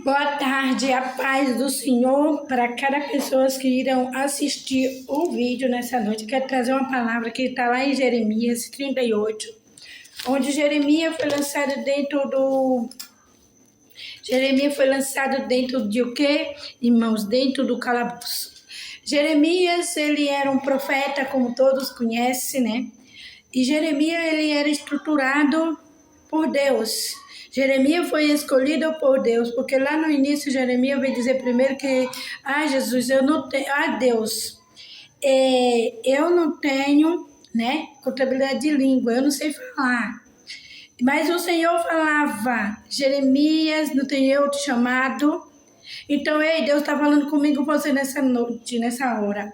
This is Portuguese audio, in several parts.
Boa tarde, a paz do Senhor para cada pessoa que irão assistir o vídeo nessa noite. Quero trazer uma palavra que está lá em Jeremias 38, onde Jeremias foi lançado dentro de o quê? Irmãos, dentro do calabouço. Jeremias, ele era um profeta, como todos conhecem, né? E Jeremias, ele era estruturado por Deus. Jeremias foi escolhido por Deus, porque lá no início Jeremias vai dizer primeiro que, Jesus, eu não tenho, Deus, eu não tenho, né, contabilidade de língua, eu não sei falar. Mas o Senhor falava, Jeremias, não tem eu te chamado? Então, Deus está falando comigo, você nessa noite, nessa hora.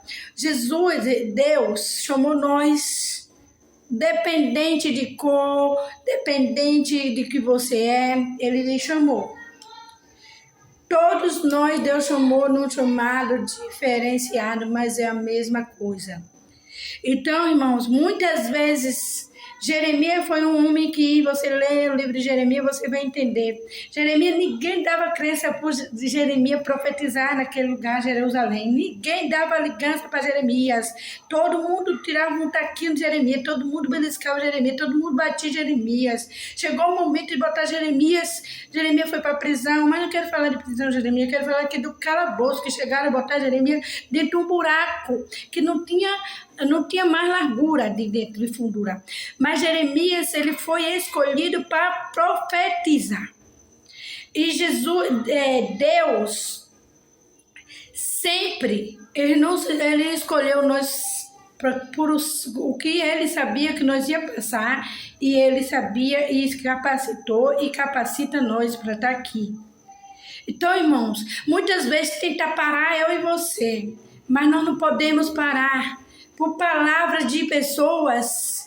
Deus chamou nós, dependente de cor, dependente de que você é, Ele lhe chamou. Todos nós, Deus chamou num chamado diferenciado, mas é a mesma coisa. Então, irmãos, muitas vezes Jeremias foi um homem que você lê o livro de Jeremias, você vai entender. Jeremias, ninguém dava crença por Jeremias profetizar naquele lugar, Jerusalém. Ninguém dava ligança para Jeremias. Todo mundo tirava um taquinho de Jeremias, todo mundo beliscava Jeremias, todo mundo batia Jeremias. Chegou o momento de botar Jeremias. Jeremias foi para a prisão, mas não quero falar de prisão de Jeremias, quero falar aqui do calabouço, que chegaram a botar Jeremias dentro de um buraco, que não tinha mais largura de dentro, de fundura. Mas Jeremias, ele foi escolhido para profetizar. E Deus, sempre, ele escolheu nós por o que ele sabia que nós ia passar, e ele sabia e capacitou e capacita nós para estar aqui. Então, irmãos, muitas vezes tenta parar eu e você, mas nós não podemos parar por palavras de pessoas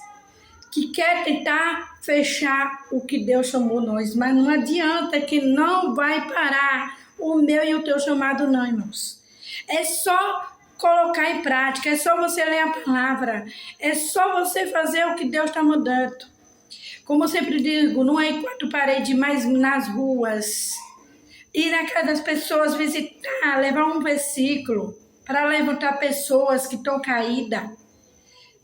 que querem tentar fechar o que Deus chamou nós. Mas não adianta, que não vai parar o meu e o teu chamado não, irmãos. É só colocar em prática, é só você ler a palavra, é só você fazer o que Deus está mandando. Como eu sempre digo, não é em quatro paredes, mas nas ruas. Ir na casa das pessoas, visitar, levar um versículo para levantar pessoas que estão caídas.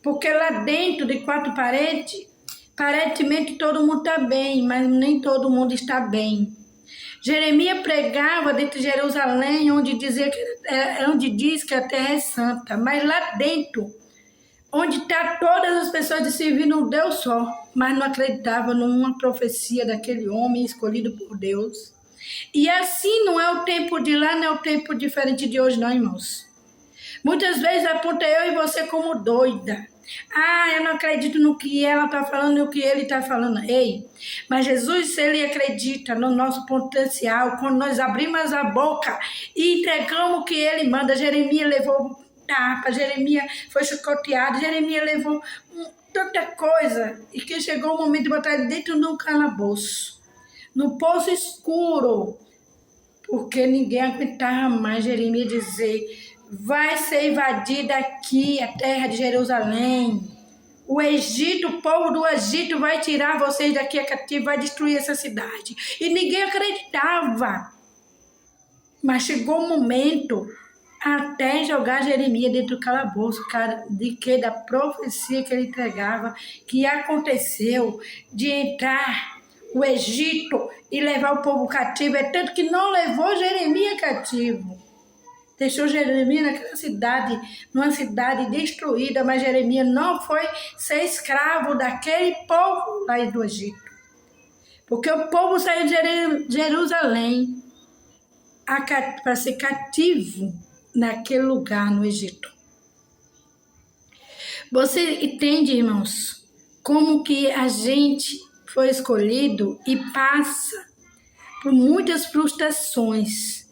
Porque lá dentro de quatro paredes, aparentemente todo mundo está bem, mas nem todo mundo está bem. Jeremias pregava dentro de Jerusalém, onde diz que a terra é santa, mas lá dentro, onde está todas as pessoas de servir um Deus só, mas não acreditava numa profecia daquele homem escolhido por Deus. E assim não é o tempo de lá, não é o tempo diferente de hoje, não, irmãos. Muitas vezes aponta eu e você como doida. Eu não acredito no que ela está falando e o que ele está falando. Mas Jesus, ele acredita no nosso potencial. Quando nós abrimos a boca e entregamos o que ele manda. Jeremias levou tapa, Jeremias foi chicoteado, Jeremias levou tanta coisa. E que chegou o momento de botar ele dentro de um calabouço, no poço escuro, porque ninguém aguentava mais Jeremias dizer: vai ser invadida aqui a terra de Jerusalém. O Egito, o povo do Egito vai tirar vocês daqui a cativo, vai destruir essa cidade. E ninguém acreditava. Mas chegou o momento até jogar Jeremias dentro do calabouço, cara, da profecia que ele entregava, que aconteceu de entrar o Egito e levar o povo cativo. É tanto que não levou Jeremias cativo. Deixou Jeremias naquela cidade, numa cidade destruída, mas Jeremias não foi ser escravo daquele povo lá do Egito. Porque o povo saiu de Jerusalém para ser cativo naquele lugar no Egito. Você entende, irmãos, como que a gente foi escolhido e passa por muitas frustrações.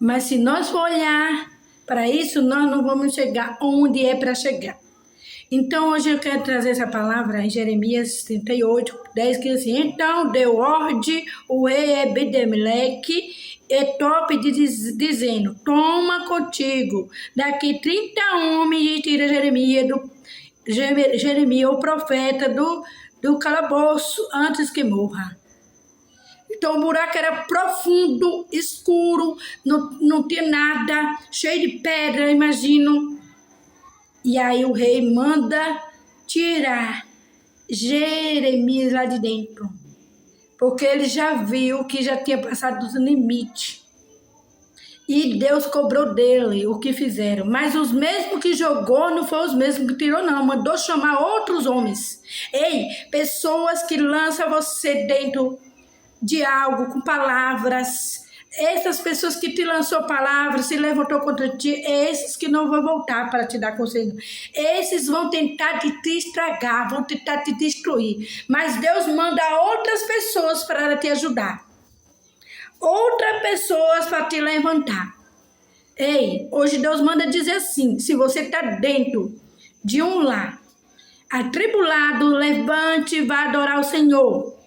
Mas se nós for olhar para isso, nós não vamos chegar onde é para chegar. Então, hoje eu quero trazer essa palavra em Jeremias 38, 10, que diz assim: então deu ordem o rei Ebed-Meleque, Etope, dizendo: toma contigo daqui 30 homens e tira Jeremias, o profeta, do calabouço antes que morra. Então o buraco era profundo, escuro, não tinha nada, cheio de pedra, imagino. E aí o rei manda tirar Jeremias lá de dentro, porque ele já viu que já tinha passado dos limites. E Deus cobrou dele o que fizeram. Mas os mesmos que jogou não foram os mesmos que tirou, não. Mandou chamar outros homens. Ei, pessoas que lançam você dentro de algo com palavras. Essas pessoas que te lançou palavras, se levantou contra ti, esses que não vão voltar para te dar conselho. Esses vão tentar te estragar, vão tentar te destruir. Mas Deus manda outras pessoas para te ajudar. Outras pessoas para te levantar. Ei, hoje Deus manda dizer assim, se você está dentro de um lar atribulado, levante e vá adorar o Senhor.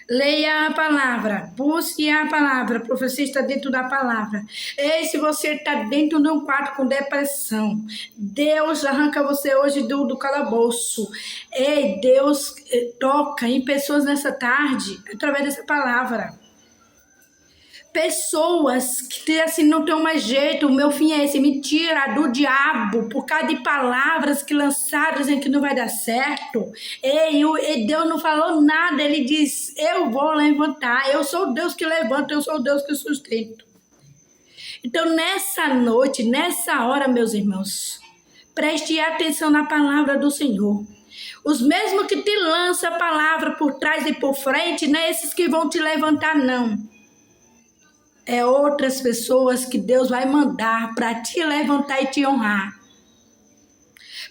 Leia a palavra, busque a palavra, a profecia está dentro da palavra. Ei, se você está dentro de um quarto com depressão, Deus arranca você hoje do calabouço. Ei, Deus toca em pessoas nessa tarde, através dessa palavra. Pessoas que assim não tem mais jeito, o meu fim é esse, mentira do diabo, por causa de palavras que lançaram dizendo que não vai dar certo. E Deus não falou nada, ele diz, eu vou levantar, eu sou o Deus que levanta, eu sou o Deus que sustento. Então nessa noite, nessa hora, meus irmãos, preste atenção na palavra do Senhor. Os mesmos que te lançam a palavra por trás e por frente, não é esses que vão te levantar, não. É outras pessoas que Deus vai mandar para te levantar e te honrar.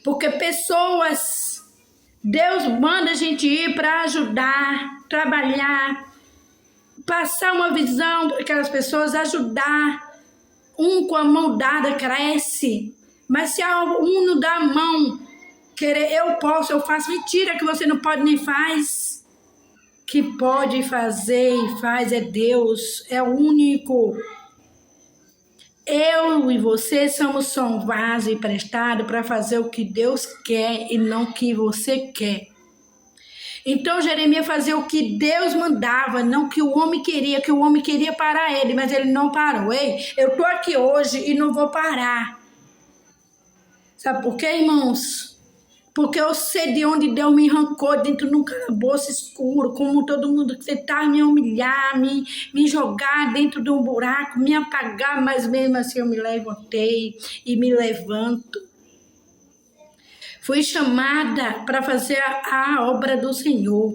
Porque pessoas, Deus manda a gente ir para ajudar, trabalhar, passar uma visão para aquelas pessoas, ajudar. Um com a mão dada cresce, mas se um não dá a mão, querer eu posso, eu faço, mentira que você não pode nem faz. Que pode fazer e faz é Deus, é o único. Eu e você somos só um vaso emprestado para fazer o que Deus quer e não o que você quer. Então Jeremias fazia o que Deus mandava, não o que o homem queria, que o homem queria parar ele, mas ele não parou. Ei, eu estou aqui hoje e não vou parar. Sabe por quê, irmãos? Porque eu sei de onde Deus me arrancou, dentro de um calabouço escuro, como todo mundo que tentar me humilhar, me jogar dentro de um buraco, me apagar, mas mesmo assim eu me levantei e me levanto. Fui chamada para fazer a obra do Senhor.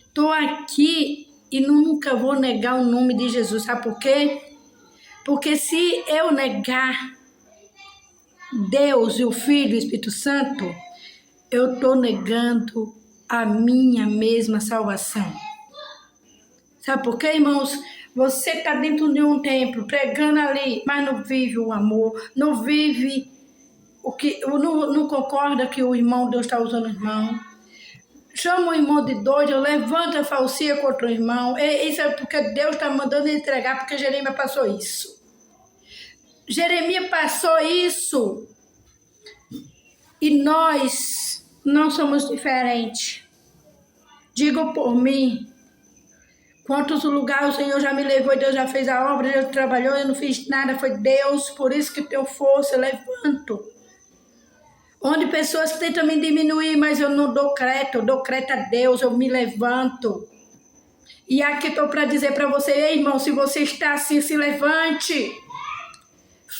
Estou aqui e nunca vou negar o nome de Jesus, sabe por quê? Porque se eu negar Deus e o Filho e o Espírito Santo, eu estou negando a minha mesma salvação. Sabe por quê, irmãos? Você está dentro de um templo, pregando ali, mas não vive o amor, não vive o que, não concorda que o irmão, Deus está usando o irmão. Chama o irmão de doido, levanta a falsia contra o irmão. Isso é porque Deus está mandando entregar, porque Jeremias passou isso. Jeremias passou isso. E nós não somos diferentes. Digo por mim, quantos lugares o Senhor já me levou, Deus já fez a obra, Deus trabalhou, eu não fiz nada, foi Deus, por isso que tenho força, eu levanto. Onde pessoas tentam me diminuir, mas eu não dou crédito, eu dou crédito a Deus, eu me levanto. E aqui estou para dizer para você, ei, irmão, se você está assim, se levante.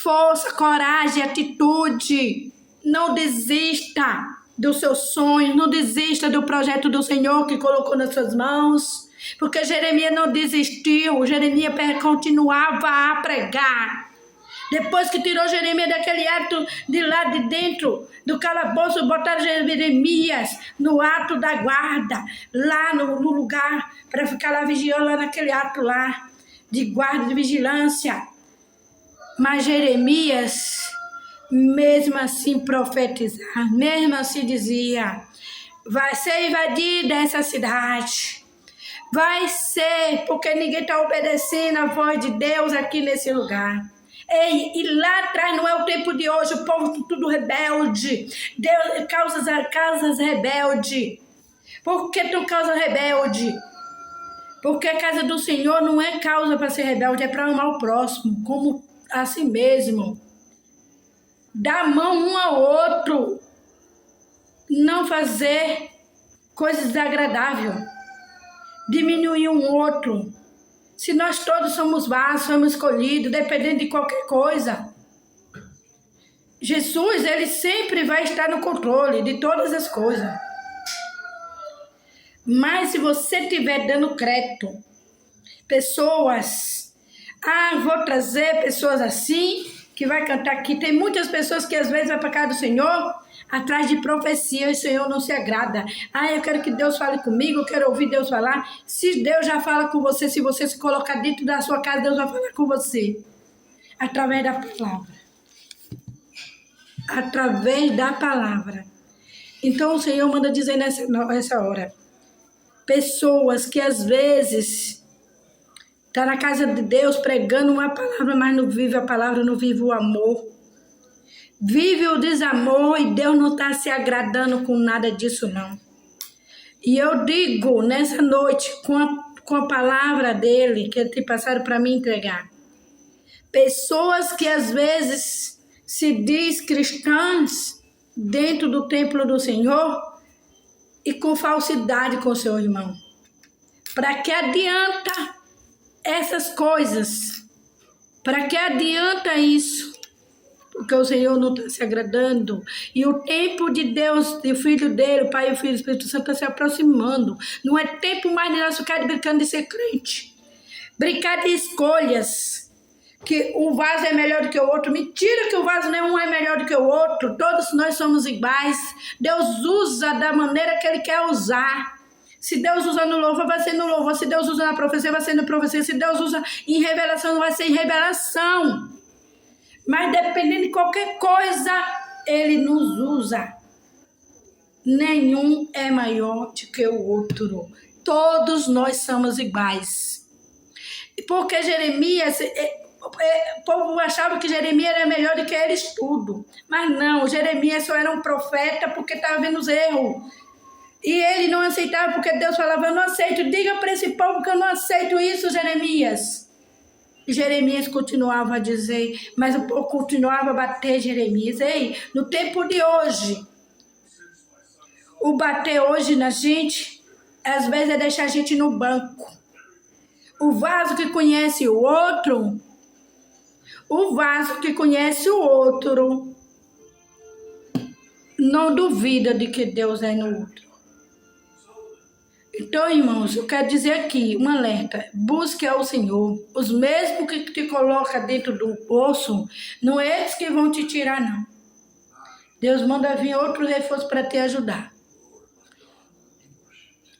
Força, coragem, atitude. Não desista dos seus sonhos, não desista do projeto do Senhor que colocou nas suas mãos, porque Jeremias não desistiu, Jeremias continuava a pregar. Depois que tirou Jeremias daquele ato de lá de dentro do calabouço, botaram Jeremias no ato da guarda, lá no lugar, para ficar lá vigiando, lá naquele ato lá, de guarda, de vigilância. Mas Jeremias, mesmo assim profetizar, mesmo assim dizia, vai ser invadida essa cidade, vai ser, porque ninguém está obedecendo a voz de Deus aqui nesse lugar. Ei, e lá atrás não é o tempo de hoje, o povo tudo rebelde, Deus, causas rebelde. Por que tu causa rebelde? Porque a casa do Senhor não é causa para ser rebelde, é para amar o próximo, como a si mesmo. Dar mão um ao outro. Não fazer coisas desagradáveis. Diminuir um outro. Se nós todos somos vasos, somos escolhidos, dependendo de qualquer coisa. Jesus, ele sempre vai estar no controle de todas as coisas. Mas se você estiver dando crédito, pessoas, vou trazer pessoas assim, que vai cantar aqui. Tem muitas pessoas que às vezes vai para casa do Senhor, atrás de profecia, e o Senhor não se agrada. Eu quero que Deus fale comigo, eu quero ouvir Deus falar. Se Deus já fala com você, se você se colocar dentro da sua casa, Deus vai falar com você. Através da palavra. Através da palavra. Então o Senhor manda dizer nessa hora. Pessoas que às vezes tá na casa de Deus pregando uma palavra, mas não vive a palavra, não vive o amor. Vive o desamor e Deus não está se agradando com nada disso, não. E eu digo nessa noite, com a palavra dele, que ele tem passado para me entregar. Pessoas que às vezes se diz cristãs dentro do templo do Senhor e com falsidade com o seu irmão. Para que adianta essas coisas? Para que adianta isso? Porque o Senhor não está se agradando. E o tempo de Deus, do Filho dele, o Pai, o Filho e o Espírito Santo está se aproximando. Não é tempo mais de nós ficar brincando de ser crente. Brincar de escolhas. Que um vaso é melhor do que o outro. Mentira que o vaso nenhum é melhor do que o outro. Todos nós somos iguais. Deus usa da maneira que Ele quer usar. Se Deus usa no louvor, vai ser no louvor. Se Deus usa na profecia, vai ser na profecia. Se Deus usa em revelação, vai ser em revelação. Mas dependendo de qualquer coisa, Ele nos usa. Nenhum é maior do que o outro. Todos nós somos iguais. Porque Jeremias... O povo achava que Jeremias era melhor do que eles tudo. Mas não, Jeremias só era um profeta porque estava vendo os erros. E ele não aceitava porque Deus falava, eu não aceito. Diga para esse povo que eu não aceito isso, Jeremias. E Jeremias continuava a dizer, mas o povo continuava a bater Jeremias. Ei, no tempo de hoje, o bater hoje na gente, às vezes é deixar a gente no banco. O vaso que conhece o outro... O vaso que conhece o outro não duvida de que Deus é no outro. Então, irmãos, eu quero dizer aqui, um alerta. Busque ao Senhor. Os mesmos que te colocam dentro do poço, não é eles que vão te tirar, não. Deus manda vir outro reforço para te ajudar.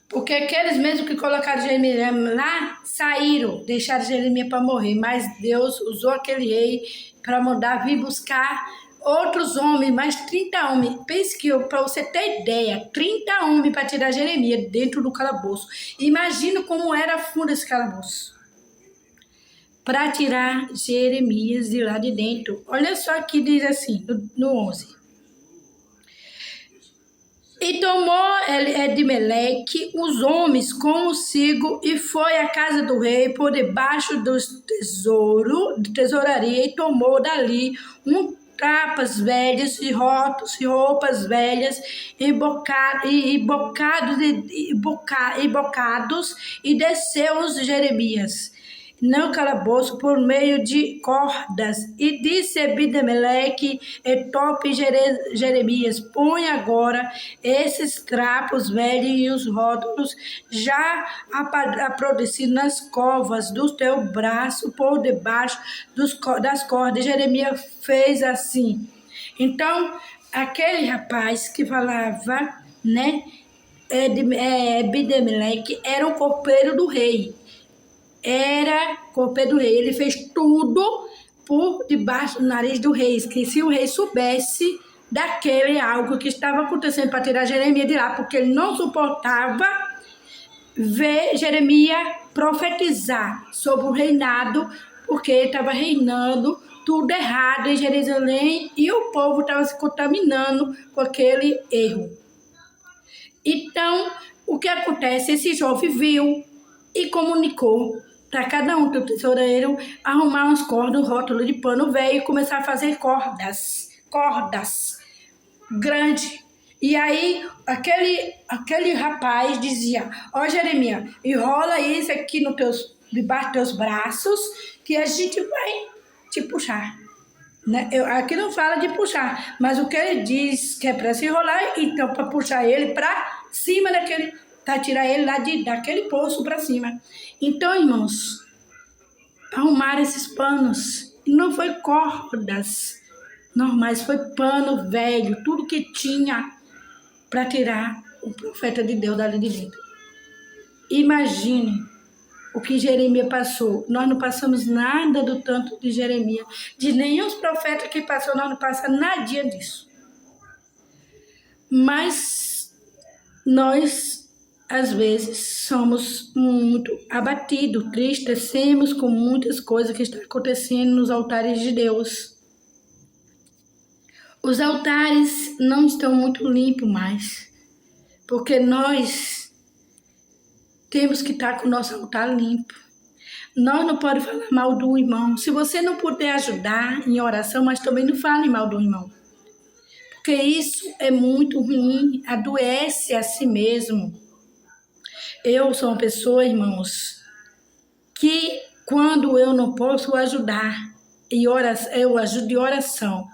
Porque aqueles mesmos que colocaram Jeremias lá, saíram, deixaram Jeremias para morrer. Mas Deus usou aquele rei para mandar vir buscar outros homens, mais 30 homens. Pense que, para você ter ideia, 30 homens para tirar Jeremias dentro do calabouço. Imagina como era fundo esse calabouço. Para tirar Jeremias de lá de dentro. Olha só que diz assim, no 11. E tomou Edimeleque os homens consigo e foi à casa do rei por debaixo de tesouraria e tomou dali trapas velhas e roupas velhas e bocados e desceu-os Jeremias no calabouço por meio de cordas, e disse Ebidemeleque e Top Jeremias, põe agora esses trapos velhos e os rótulos já apodrecidos nas covas do teu braço por debaixo das cordas. Jeremias fez assim. Então, aquele rapaz que falava, né, Ebidemeleque, era o copeiro do rei. Era copeiro do rei. Ele fez tudo por debaixo do nariz do rei. Que se o rei soubesse daquele algo que estava acontecendo para tirar Jeremias de lá, porque ele não suportava ver Jeremias profetizar sobre o reinado, porque ele estava reinando tudo errado em Jerusalém e o povo estava se contaminando com aquele erro. Então, o que acontece? Esse jovem viu e comunicou para cada um do tesoureiro arrumar uns cordas, um rótulo de pano velho e começar a fazer cordas grande. E aí aquele rapaz dizia: ó Jeremias, enrola isso aqui debaixo dos teus braços que a gente vai te puxar. Né? Aqui não fala de puxar, mas o que ele diz que é para se enrolar, então para puxar ele para cima para tirar ele lá daquele poço para cima. Então, irmãos, arrumar esses panos, não foi cordas normais, foi pano velho, tudo que tinha para tirar o profeta de Deus dali de dentro. Imagine o que Jeremias passou. Nós não passamos nada do tanto de Jeremias. De nenhum profeta que passou, nós não passamos nadinha disso. Mas nós, às vezes, somos muito abatidos, tristecemos com muitas coisas que estão acontecendo nos altares de Deus. Os altares não estão muito limpos mais, porque nós temos que estar com o nosso altar limpo. Nós não podemos falar mal do irmão. Se você não puder ajudar em oração, mas também não fale mal do irmão. Porque isso é muito ruim, adoece a si mesmo. Eu sou uma pessoa, irmãos, que quando eu não posso ajudar em oração, eu ajudo em oração.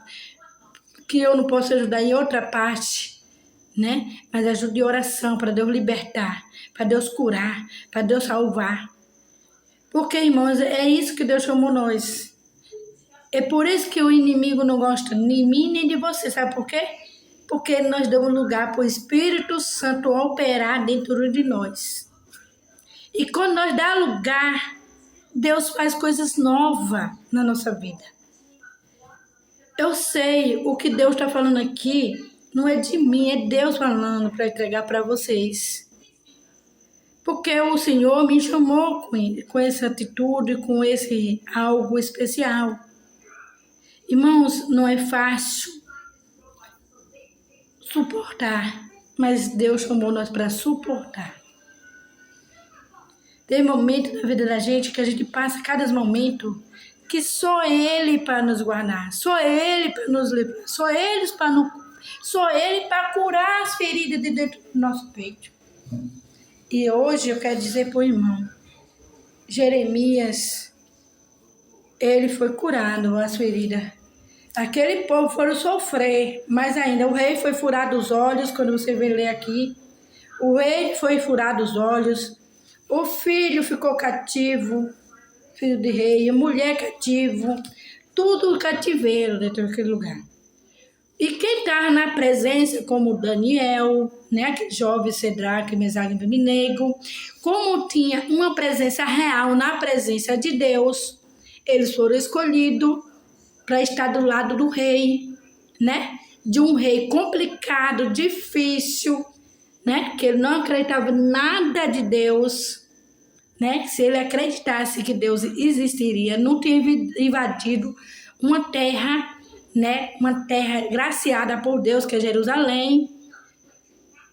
Que eu não posso ajudar em outra parte, né? Mas ajudo em oração para Deus libertar, para Deus curar, para Deus salvar. Porque, irmãos, é isso que Deus chamou nós. É por isso que o inimigo não gosta nem de mim nem de você. Sabe por quê? Porque nós damos lugar para o Espírito Santo operar dentro de nós. E quando nós damos lugar, Deus faz coisas novas na nossa vida. Eu sei o que Deus está falando aqui, não é de mim, é Deus falando para entregar para vocês. Porque o Senhor me chamou com essa atitude, com esse algo especial. Irmãos, não é fácil suportar, mas Deus chamou nós para suportar. Tem momentos na vida da gente que a gente passa cada momento que só Ele para nos guardar, só Ele para nos livrar, só Ele para curar as feridas de dentro do nosso peito. E hoje eu quero dizer para o irmão, Jeremias, ele foi curado as feridas. Aquele povo foram sofrer, mas ainda o rei foi furado os olhos, quando você vê ler aqui. O rei foi furado os olhos, o filho ficou cativo, filho de rei, a mulher cativo, tudo cativeiro dentro daquele lugar. E quem estava na presença, como Daniel, né, aquele jovem Cedraque, Mesaque e Abednego, como tinha uma presença real na presença de Deus, eles foram escolhidos para estar do lado do rei, né? De um rei complicado, difícil, né? Que ele não acreditava nada de Deus, né? Se ele acreditasse que Deus existiria, não tinha invadido uma terra, né? Uma terra graciada por Deus, que é Jerusalém,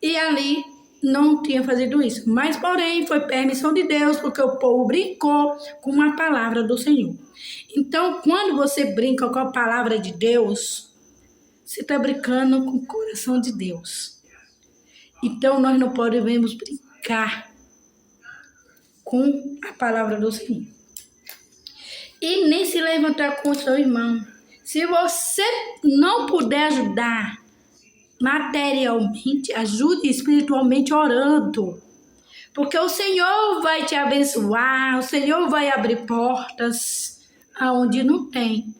e ali não tinha fazido isso. Mas, porém, foi permissão de Deus, porque o povo brincou com a palavra do Senhor. Então, quando você brinca com a palavra de Deus, você está brincando com o coração de Deus. Então, nós não podemos brincar com a palavra do Senhor. E nem se levantar com o seu irmão. Se você não puder ajudar materialmente, ajude espiritualmente orando. Porque o Senhor vai te abençoar, o Senhor vai abrir portas aonde não tem.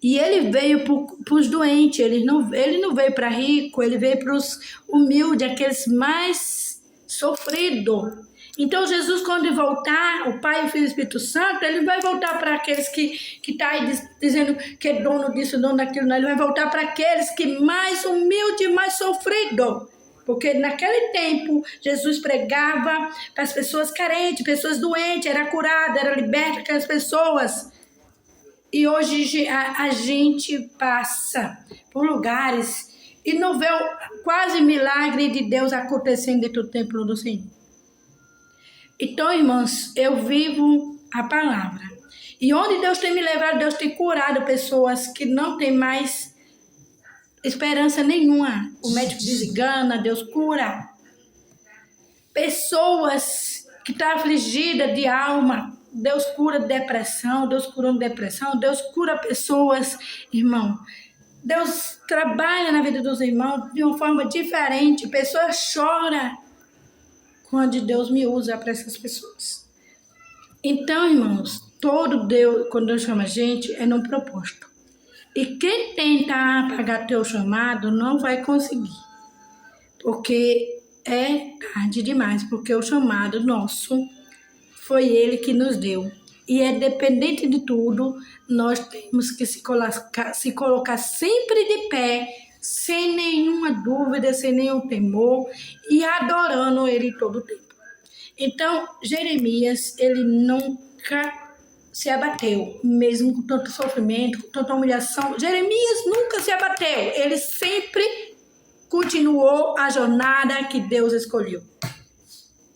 E ele veio para os doentes, ele não veio para rico, ele veio para os humildes, aqueles mais sofridos. Então Jesus, quando ele voltar, o Pai, o Filho e o Espírito Santo, ele vai voltar para aqueles que tá aí dizendo que é dono disso, dono daquilo, não. Ele vai voltar para aqueles que mais humilde, mais sofrido. Porque naquele tempo, Jesus pregava para as pessoas carentes, pessoas doentes, era curada, era liberta aquelas pessoas. E hoje a gente passa por lugares e não vê quase milagre de Deus acontecendo dentro do templo do Senhor. Então, irmãos, eu vivo a palavra. E onde Deus tem me levado, Deus tem curado pessoas que não têm mais esperança nenhuma. O médico desengana, Deus cura. Pessoas que estão afligidas de alma, Deus cura depressão, Deus curou depressão, Deus cura pessoas, irmão. Deus trabalha na vida dos irmãos de uma forma diferente. Pessoas choram quando Deus me usa para essas pessoas. Então, irmãos, todo Deus, quando Deus chama a gente, é num propósito. E quem tenta apagar teu chamado não vai conseguir. Porque é tarde demais, porque o chamado nosso foi Ele que nos deu. E é dependente de tudo, nós temos que se colocar sempre de pé, sem nenhuma dúvida, sem nenhum temor, e adorando Ele todo o tempo. Então, Jeremias, ele nunca se abateu, mesmo com tanto sofrimento, com tanta humilhação. Jeremias nunca se abateu, ele sempre continuou a jornada que Deus escolheu.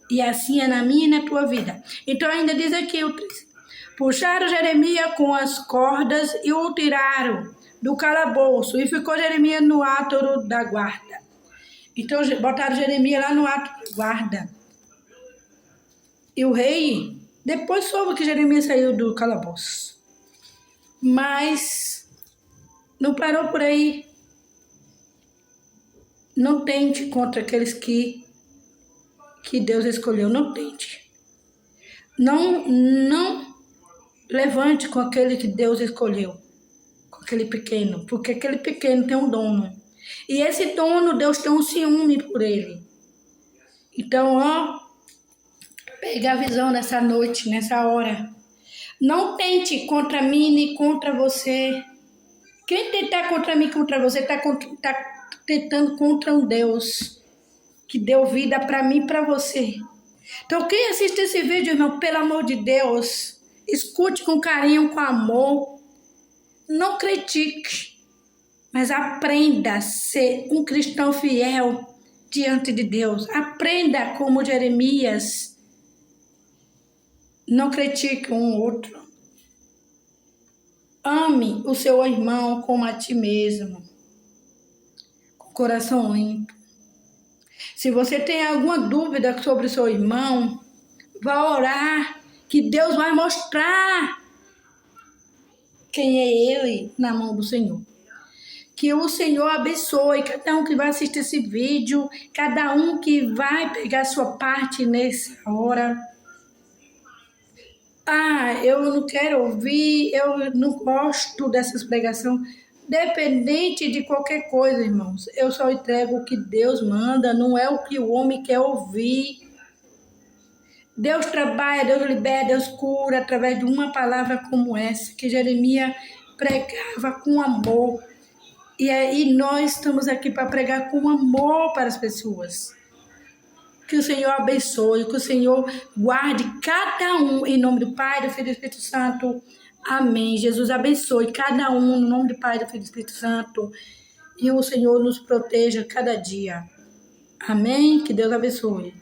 E assim é na minha e na tua vida. Então ainda diz aqui o 3. Puxaram Jeremias com as cordas e o tiraram do calabouço. E ficou Jeremias no átrio da guarda. Então botaram Jeremias lá no átrio da guarda. E o rei depois soube que Jeremias saiu do calabouço. Mas não parou por aí. Não tente contra aqueles que Deus escolheu. Não tente. Não levante com aquele que Deus escolheu. Com aquele pequeno. Porque aquele pequeno tem um dono. E esse dono, Deus tem um ciúme por ele. Então, pega a visão nessa noite, nessa hora. Não tente contra mim nem contra você. Quem tentar contra mim, contra você, está tentando contra um Deus que deu vida para mim e para você. Então, quem assiste esse vídeo, irmão, pelo amor de Deus, escute com carinho, com amor. Não critique, mas aprenda a ser um cristão fiel diante de Deus. Aprenda como Jeremias. Não critique um outro. Ame o seu irmão como a ti mesmo. Com o coração limpo. Se você tem alguma dúvida sobre o seu irmão, vá orar, que Deus vai mostrar quem é ele na mão do Senhor. Que o Senhor abençoe cada um que vai assistir esse vídeo, cada um que vai pegar sua parte nessa hora. Eu não quero ouvir, eu não gosto dessas pregações. Dependente de qualquer coisa, irmãos, eu só entrego o que Deus manda, não é o que o homem quer ouvir. Deus trabalha, Deus libera, Deus cura através de uma palavra como essa, que Jeremias pregava com amor. E aí nós estamos aqui para pregar com amor para as pessoas. Que o Senhor abençoe, que o Senhor guarde cada um, em nome do Pai, do Filho e do Espírito Santo. Amém. Jesus abençoe cada um, no nome do Pai, do Filho e do Espírito Santo. E o Senhor nos proteja cada dia. Amém. Que Deus abençoe.